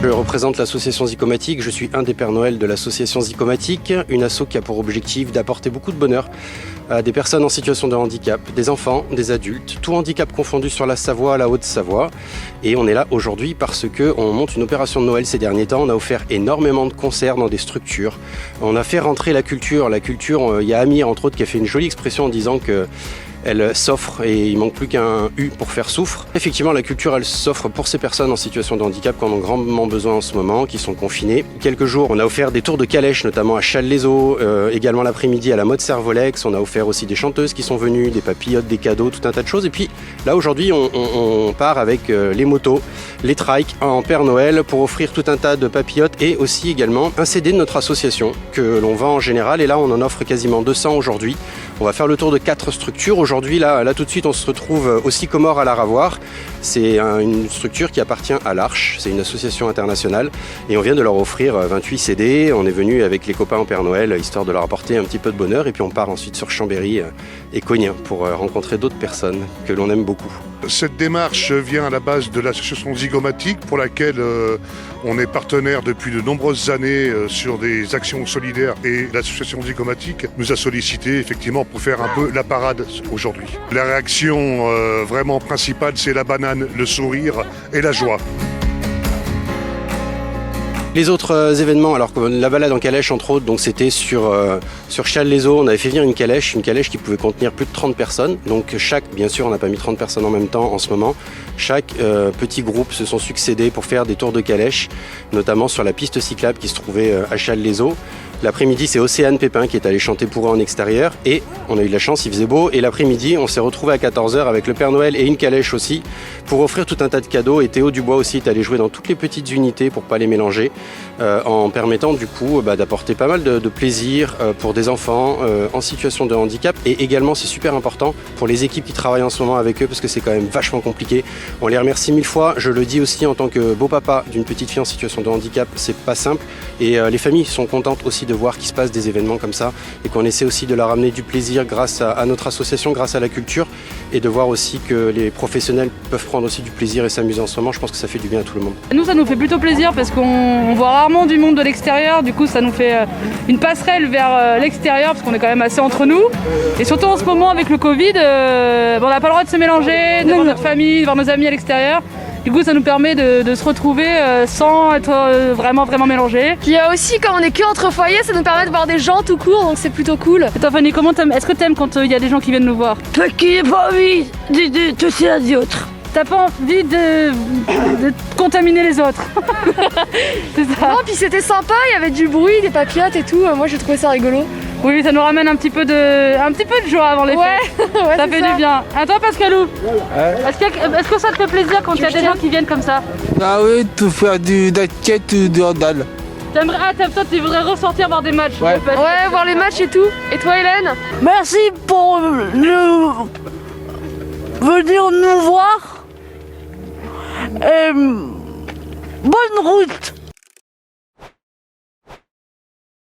Je représente l'association Zygomatique, je suis un des Pères Noël de l'association Zygomatique, une asso qui a pour objectif d'apporter beaucoup de bonheur à des personnes en situation de handicap, des enfants, des adultes, tout handicap confondu sur la Savoie, la Haute-Savoie. Et on est là aujourd'hui parce qu'on monte une opération de Noël ces derniers temps. On a offert énormément de concerts dans des structures. On a fait rentrer la culture. La culture, il y a Amir entre autres qui a fait une jolie expression en disant que elle s'offre et il manque plus qu'un U pour faire souffre. Effectivement, la culture, elle s'offre pour ces personnes en situation de handicap qui en ont grandement besoin en ce moment, qui sont confinées. Quelques jours, on a offert des tours de calèche, notamment à Challes-les-Eaux, également l'après-midi à la mode Servolex. On a offert aussi des chanteuses qui sont venues, des papillotes, des cadeaux, tout un tas de choses. Et puis là, aujourd'hui, on part avec les motos, les trikes en Père Noël pour offrir tout un tas de papillotes et aussi également un CD de notre association que l'on vend en général. Et là, on en offre quasiment 200 aujourd'hui. On va faire le tour de 4 structures. Aujourd'hui, là tout de suite, on se retrouve au Sycomore à la Ravoire. C'est une structure qui appartient à l'Arche. C'est une association internationale. Et on vient de leur offrir 28 CD. On est venu avec les copains en Père Noël, histoire de leur apporter un petit peu de bonheur. Et puis on part ensuite sur Chambéry et Cognin pour rencontrer d'autres personnes que l'on aime beaucoup. Cette démarche vient à la base de l'association Zygomatique pour laquelle on est partenaire depuis de nombreuses années sur des actions solidaires et l'association Zygomatique nous a sollicité effectivement pour faire un peu la parade aujourd'hui. La réaction vraiment principale, c'est la banane, le sourire et la joie. Les autres événements, alors la balade en calèche entre autres, donc c'était sur Challes-les-Eaux, on avait fait venir une calèche qui pouvait contenir plus de 30 personnes. Donc bien sûr on n'a pas mis 30 personnes en même temps en ce moment, chaque petit groupe se sont succédés pour faire des tours de calèche, notamment sur la piste cyclable qui se trouvait à Challes-les-Eaux. L'après-midi, c'est Océane Pépin qui est allé chanter pour eux en extérieur et on a eu de la chance, il faisait beau. Et l'après-midi, on s'est retrouvé à 14h avec le Père Noël et une calèche aussi pour offrir tout un tas de cadeaux. Et Théo Dubois aussi est allé jouer dans toutes les petites unités pour pas les mélanger en permettant du coup d'apporter pas mal de plaisir pour des enfants en situation de handicap. Et également, c'est super important pour les équipes qui travaillent en ce moment avec eux parce que c'est quand même vachement compliqué. On les remercie 1000 fois. Je le dis aussi en tant que beau-papa d'une petite fille en situation de handicap, c'est pas simple. Et les familles sont contentes aussi de voir qu'il se passe des événements comme ça et qu'on essaie aussi de leur amener du plaisir grâce à notre association, grâce à la culture et de voir aussi que les professionnels peuvent prendre aussi du plaisir et s'amuser en ce moment. Je pense que ça fait du bien à tout le monde. Nous, ça nous fait plutôt plaisir parce qu'on voit rarement du monde de l'extérieur. Du coup, ça nous fait une passerelle vers l'extérieur parce qu'on est quand même assez entre nous. Et surtout en ce moment avec le Covid, on n'a pas le droit de se mélanger, de voir notre famille, de voir nos amis à l'extérieur. Du coup, ça nous permet de se retrouver sans être vraiment mélangés. Puis aussi, comme on est que entre foyers, ça nous permet de voir des gens tout court, donc c'est plutôt cool. Et toi, Fanny, est-ce que t'aimes quand il y a des gens qui viennent nous voir? Parce qu'il n'y a pas envie de toucher les autres. T'as pas envie de contaminer les autres. C'est ça. Non, puis c'était sympa, il y avait du bruit, des papillotes et tout. Moi, j'ai trouvé ça rigolo. Oui, ça nous ramène un petit peu de joie avant les fêtes. Ouais, ça fait du bien. À toi, Pascalou, est-ce que ça te fait plaisir quand il y a des gens qui viennent comme ça? Ah oui, tout faire du basket ou du handball. Toi, tu voudrais ressortir voir des matchs? Ouais. Voir les matchs et tout. Et toi, Hélène? Merci pour venir nous voir. Bonne route.